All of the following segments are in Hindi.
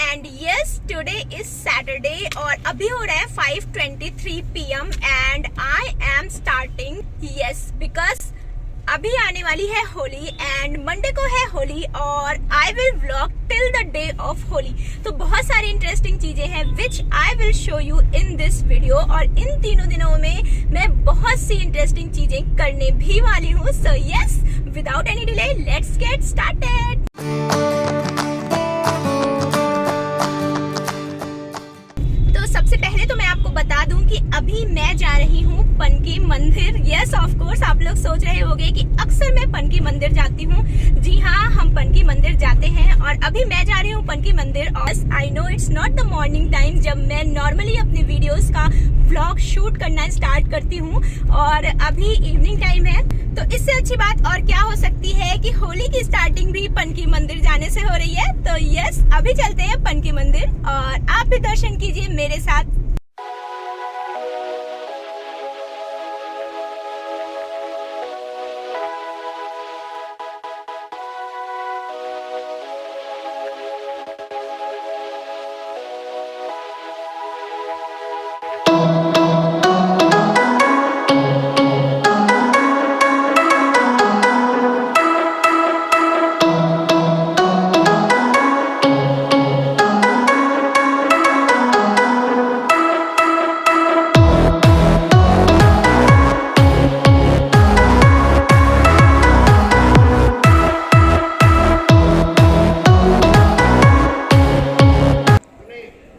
And yes today is Saturday और अभी हो रहा है 5:23 PM and I am starting yes because अभी आने वाली है होली एंड मंडे को है होली और I will vlog till the day of Holi. तो बहुत सारी इंटरेस्टिंग चीजें हैं which I will show you in this video और इन तीनों दिनों में मैं बहुत सी इंटरेस्टिंग चीजें करने भी वाली हूँ। So yes without any delay let's get started. सबसे पहले तो मैं आपको बता दूं कि अभी मैं जा रही हूँ पनकी मंदिर। यस ऑफ कोर्स आप लोग सोच रहे होंगे कि अक्सर मैं पनकी मंदिर जाती हूँ। जी हाँ, हम पनकी मंदिर जाते हैं और अभी मैं जा रही हूँ पनकी मंदिर। और I know it's not the morning time जब मैं नॉर्मली अपनी वीडियोस का व्लॉग शूट करना स्टार्ट करती हूँ और अभी इवनिंग टाइम है। तो इससे अच्छी बात और क्या हो सकती है कि होली की स्टार्टिंग भी पनकी मंदिर जाने से हो रही है। तो यस अभी चलते हैं पनकी मंदिर और आप भी दर्शन कीजिए मेरे साथ।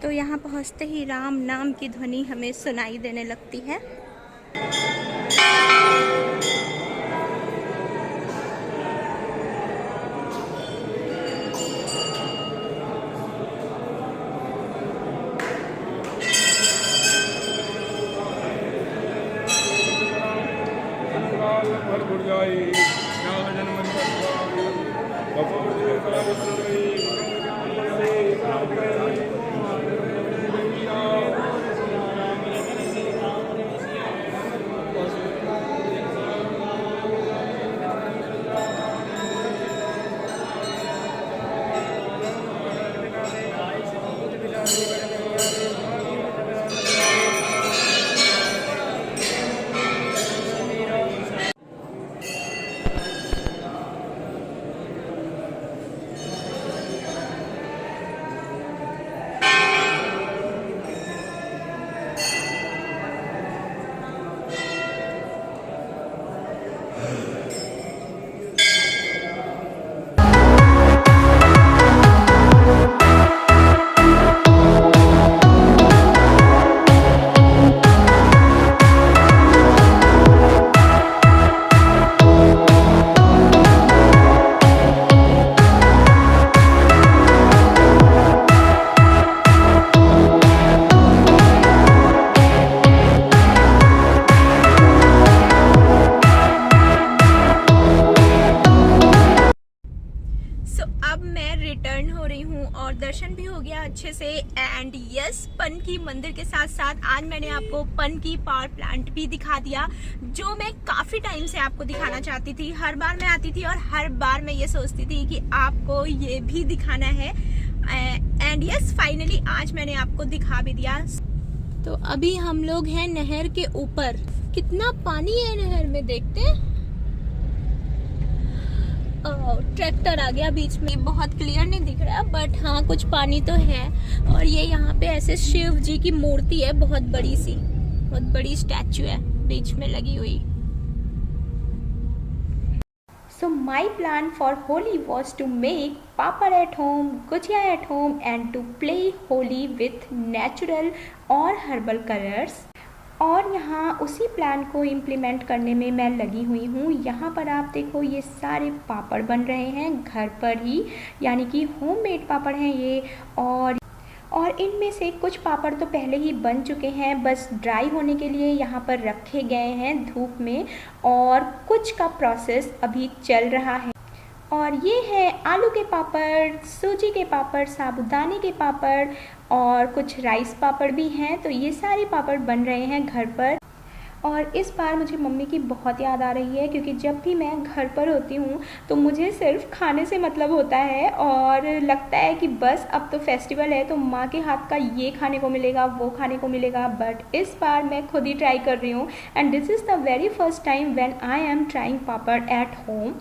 तो यहाँ पहुँचते ही राम नाम की ध्वनि हमें सुनाई देने लगती है। अब मैं रिटर्न हो रही हूँ और दर्शन भी हो गया अच्छे से। एंड यस पनकी मंदिर के साथ साथ आज मैंने आपको पनकी पावर प्लांट भी दिखा दिया जो मैं काफी टाइम से आपको दिखाना चाहती थी। हर बार मैं आती थी और हर बार मैं ये सोचती थी कि आपको ये भी दिखाना है एंड यस फाइनली आज मैंने आपको दिखा भी दिया। तो अभी हम लोग हैं नहर के ऊपर। कितना पानी है नहर में देखते हैं। ट्रैक्टर आ गया बीच में, बहुत क्लियर नहीं दिख रहा बट हाँ कुछ पानी तो है। और ये यहाँ पे ऐसे शिव जी की मूर्ति है, बहुत बड़ी सी, बहुत बड़ी स्टैचू है बीच में लगी हुई। So my plan for Holi was to make papad at home, gujia at home and to play Holi with natural और herbal colors। और यहाँ उसी प्लान को इम्प्लीमेंट करने में मैं लगी हुई हूँ। यहाँ पर आप देखो ये सारे पापड़ बन रहे हैं घर पर ही, यानी कि होममेड पापड़ हैं ये। और इनमें से कुछ पापड़ तो पहले ही बन चुके हैं, बस ड्राई होने के लिए यहाँ पर रखे गए हैं धूप में और कुछ का प्रोसेस अभी चल रहा है। और ये है आलू के पापड़, सूजी के पापड़, साबूदाने के पापड़ और कुछ राइस पापड़ भी हैं। तो ये सारे पापड़ बन रहे हैं घर पर। और इस बार मुझे मम्मी की बहुत याद आ रही है, क्योंकि जब भी मैं घर पर होती हूँ तो मुझे सिर्फ खाने से मतलब होता है और लगता है कि बस अब तो फेस्टिवल है तो माँ के हाथ का ये खाने को मिलेगा, वो खाने को मिलेगा। बट इस बार मैं खुद ही ट्राई कर रही हूँ and this is the very first time when I am trying papad at home.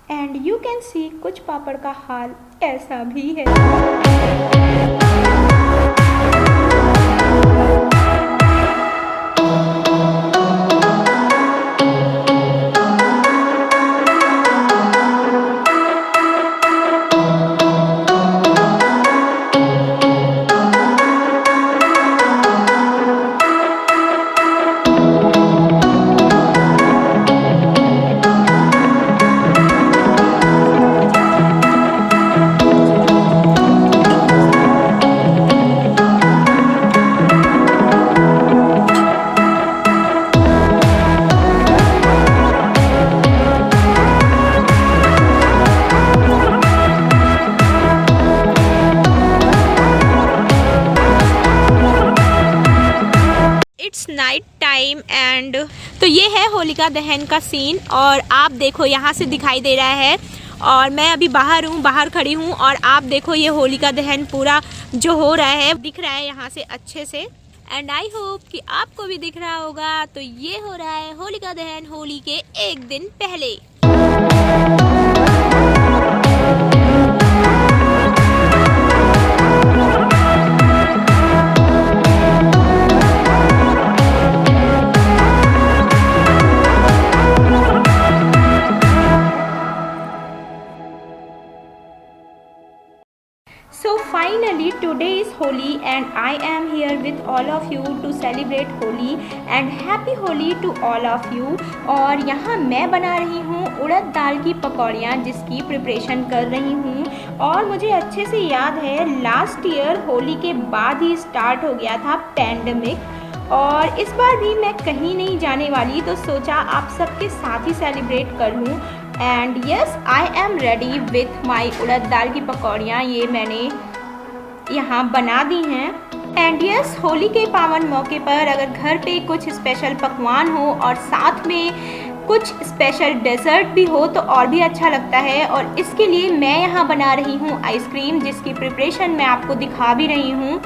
And you can see कुछ पापड़ का हाल ऐसा भी है। इट्स नाइट टाइम एंड तो ये है होलिका दहन का सीन और आप देखो यहाँ से दिखाई दे रहा है और मैं अभी बाहर खड़ी हूँ और आप देखो ये होलिका दहन पूरा जो हो रहा है दिख रहा है यहाँ से अच्छे से एंड आई होप कि आपको भी दिख रहा होगा। तो ये हो रहा है होलिका दहन होली के एक दिन पहले। So finally today is Holi and I am here with all of you to celebrate Holi and happy Holi to all of you। और यहाँ मैं बना रही हूँ उड़द दाल की पकौड़ियाँ जिसकी प्रिपरेशन कर रही हूँ। और मुझे अच्छे से याद है लास्ट ईयर होली के बाद ही स्टार्ट हो गया था पैंडेमिक और इस बार भी मैं कहीं नहीं जाने वाली तो सोचा आप सबके साथ ही सेलिब्रेट कर लूँ। And yes I am ready with my urad dal की पकौड़ियाँ, ये मैंने यहाँ बना दी हैं। एंड यस होली के पावन मौके पर अगर घर पे कुछ स्पेशल पकवान हो और साथ में कुछ स्पेशल डेजर्ट भी हो तो और भी अच्छा लगता है। और इसके लिए मैं यहाँ बना रही हूँ आइसक्रीम जिसकी प्रिपरेशन मैं आपको दिखा भी रही हूँ।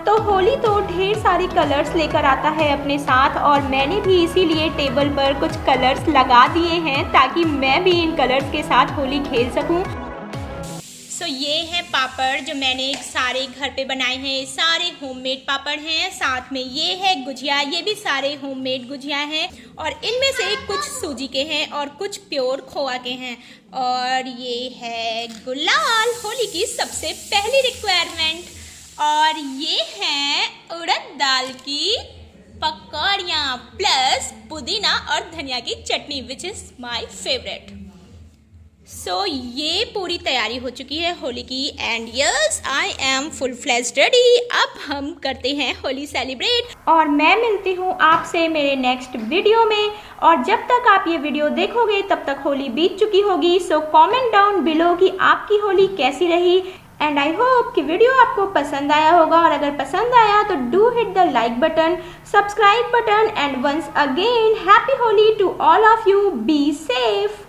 तो होली तो ढेर सारे कलर्स लेकर आता है अपने साथ और मैंने भी इसीलिए टेबल पर कुछ कलर्स लगा दिए हैं ताकि मैं भी इन कलर्स के साथ होली खेल सकूं। सो ये है पापड़ जो मैंने सारे घर पे बनाए हैं, सारे होममेड पापड़ हैं। साथ में ये है गुजिया, ये भी सारे होममेड गुजिया हैं और इनमें से कुछ सूजी के हैं और कुछ प्योर खोआ के हैं। और ये है गुलाल, होली की सबसे पहली रिक्वायरमेंट। और ये है उड़द दाल की पकौड़ियाँ प्लस पुदीना और धनिया की चटनी विच इज़ माय फेवरेट। सो ये पूरी तैयारी हो चुकी है होली की and yes I M full fledged ready. अब हम करते हैं होली सेलिब्रेट और मैं मिलती हूँ आपसे मेरे नेक्स्ट वीडियो में। और जब तक आप ये वीडियो देखोगे तब तक होली बीत चुकी होगी। सो कमेंट डाउन बिलो कि आपकी होली कैसी रही एंड आई होप कि वीडियो आपको पसंद आया होगा। और अगर पसंद आया तो do hit the like button, subscribe button and once again happy Holi to all of you. Be safe.